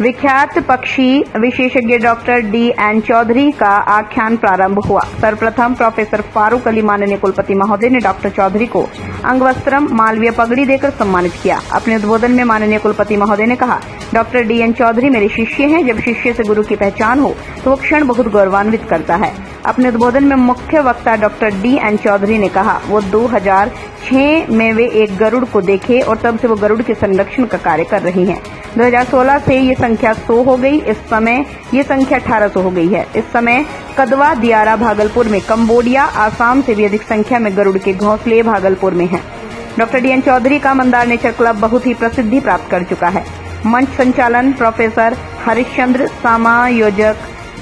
विख्यात पक्षी विशेषज्ञ डॉक्टर D.N. चौधरी का आख्यान प्रारंभ हुआ। सर्वप्रथम प्रोफेसर फारूक अली माननीय कुलपति महोदय ने डॉक्टर चौधरी को अंगवस्त्रम मालवीय पगड़ी देकर सम्मानित किया। अपने उद्बोधन में माननीय कुलपति महोदय ने कहा, डॉक्टर D.N. चौधरी मेरे शिष्य हैं। जब शिष्य से गुरु की पहचान हो तो वो क्षण बहुत गौरवान्वित करता है। अपने उद्बोधन में मुख्य वक्ता डॉक्टर D.N. चौधरी ने कहा, वो 2006 में वे एक गरुड़ को देखे और तब से वो गरुड़ के संरक्षण का कार्य कर रही हैं। 2016 से ये संख्या 100 हो गई। इस समय ये संख्या 1800 हो गई है। इस समय कदवा, दियारा भागलपुर में, कंबोडिया, आसाम से भी अधिक संख्या में गरुड़ के घोंसले भागलपुर में हैं। Doctor D.N. चौधरी का मंदार नेचर क्लब बहुत ही प्रसिद्धि प्राप्त कर चुका है। मंच संचालन प्रोफेसर हरिश्चंद्र, समायोजक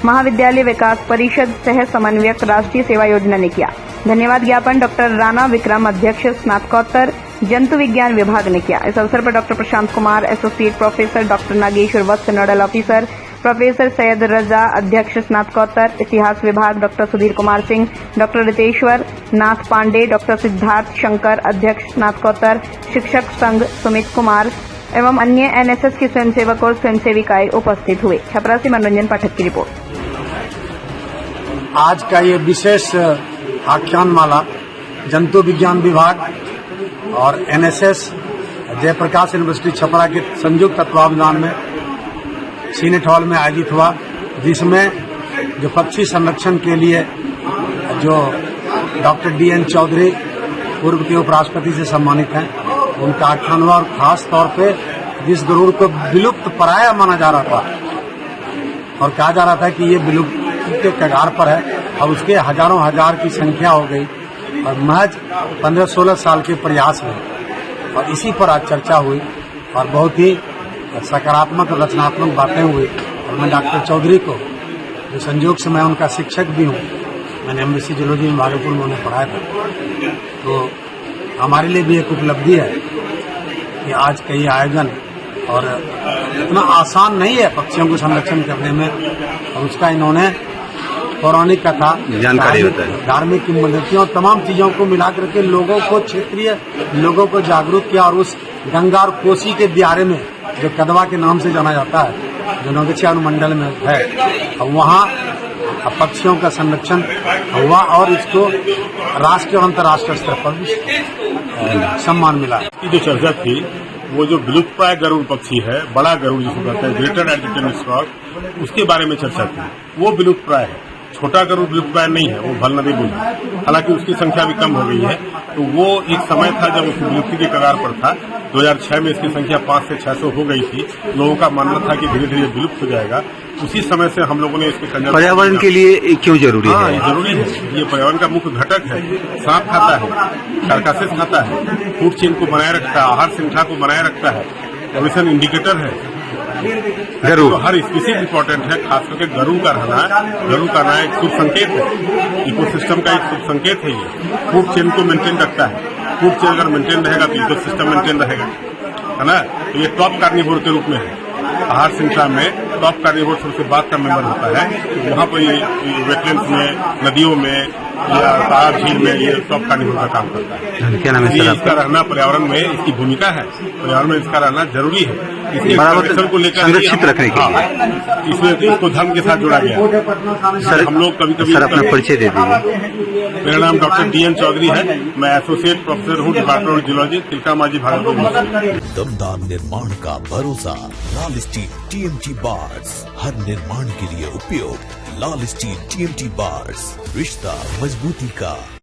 महाविद्यालय विकास परिषद, सह समन्वयक राष्ट्रीय सेवा योजना ने किया। धन्यवाद ज्ञापन डॉक्टर राणा विक्रम, अध्यक्ष स्नातकोत्तर जंतु विज्ञान विभाग ने किया। इस अवसर पर doctor Prashant Kumar, associate professor doctor Nageshwar Vats, nodal officer professor Syed Raza, अध्यक्ष स्नातकोत्तर इतिहास विभाग doctor Sudhir Kumar Singh, doctor Riteshwar Nath Pande, doctor Siddharth Shankar, अध्यक्ष स्नातकोत्तर शिक्षक संघ सुमित कुमार एवं अन्य एनएसएस के स्वयंसेवक और स्वयंसेविकाएं उपस्थित हुए। छपरा से मनोरंजन पाठक की रिपोर्ट। आज का ये विशेष आख्यान माला जंतु विज्ञान विभाग और एनएसएस जयप्रकाश यूनिवर्सिटी छपरा के संयुक्त तत्वावधान में सीनेट हॉल में आयोजित हुआ, जिसमें जो पक्षी संरक्षण के लिए जो डॉक्टर D.N. चौधरी पूर्व के उपराष्ट्रपति से सम्मानित हैं, उनका आख्यान हुआ। और खास तौर पे जिस गरुड़ को विलुप्त पराया माना जा रहा था और कहा जा रहा था कि ये विलुप्त के कगार पर है, अब उसके हजारों हजार की संख्या हो गई और महज 15-16 साल के प्रयास में, और इसी पर आज चर्चा हुई और बहुत ही सकारात्मक और रचनात्मक बातें हुई। और मैं डॉक्टर चौधरी को, जो संयोग से मैं उनका शिक्षक भी हूँ, मैंने MSc जूलॉजी में भागलपुर में उन्हें पढ़ाया था, तो हमारे लिए भी एक उपलब्धि है कि आज का ये आयोजन, और इतना आसान नहीं है पक्षियों को संरक्षण करने में, और उसका इन्होंने पौराणिक कथा, जानकारी होता है, धार्मिक किंवदंतियों और तमाम चीजों को मिला करके लोगों को, क्षेत्रीय लोगों को जागरूक किया। और उस गंगा और कोसी के दियारे में, जो कदवा के नाम से जाना जाता है, जो नौगछिया अनुमंडल में है, वहाँ पक्षियों का संरक्षण हुआ और इसको राष्ट्रीय और अंतर्राष्ट्रीय स्तर पर भी सम्मान मिला। की जो चर्चा थी, वो जो विलुप्तप्राय गरुड़ पक्षी है, बड़ा गरुड़ जिसको कहते हैं, ग्रेटर एल्टिट्यूड स्क्रॉक, उसके बारे में चर्चा थी। वो विलुप्तप्राय है, छोटा गरुड़ विलुप्तप्राय नहीं है, वो भलनदी बुल है। हालांकि उसकी संख्या भी कम हो गई है। तो वो एक समय था जब उसकी विलुप्ति के कगार पर था। 2006 में इसकी संख्या 500 से 600 हो गई थी। लोगों का मानना था कि धीरे धीरे विलुप्त हो जाएगा। उसी समय से हम लोगों ने इसको पर्यावरण के लिए क्यों जरूरी है? ये जरूरी है। ये पर्यावरण का मुख्य घटक है। सांप खाता है, कार्कासेस खाता है, फूड चेन को बनाए रखता है, आहार श्रृंखला को बनाए रखता है, एवोल्यूशन इंडिकेटर है। गरुड़ तो हर स्पीसीज इंपॉर्टेंट है, खास करके गरुड़ का रहना एक शुभ संकेत है। इकोसिस्टम का एक शुभ संकेत है। ये फूड चेन को मेंटेन रखता है। फूड चेन अगर मेंटेन रहेगा तो इकोसिस्टम मेंटेन रहेगा, है ना। तो ये टॉप कार्निवोर के रूप में है। आहार श्रृंखला में टॉप कार्निवोर सबसे बाद का मेंबर होता है। तो वहाँ पर ये वेटलैंड्स में, नदियों में या तालाब झील में ये टॉप कार्निवोर का काम करता है। क्या नाम है इसलिए इसका रहना पर्यावरण में इसकी भूमिका है। पर्यावरण में इसका रहना जरूरी है। इसके संरक्षण को लेकर संरक्षित रखने के लिए इसमें इसको धर्म के साथ जोड़ा गया। सर, हम लोग कभी सर अपना परिचय दे दीजिए। मेरा नाम डॉक्टर D.N. चौधरी है। मैं एसोसिएट प्रोफेसर हूँ, department of zoology, Tilka Manjhi, Bhagalpur. दमदार निर्माण का भरोसा लाल स्टील TMT बार्स, हर निर्माण के लिए उपयोग। लाल स्टील TMT बार्स, रिश्ता मजबूती का।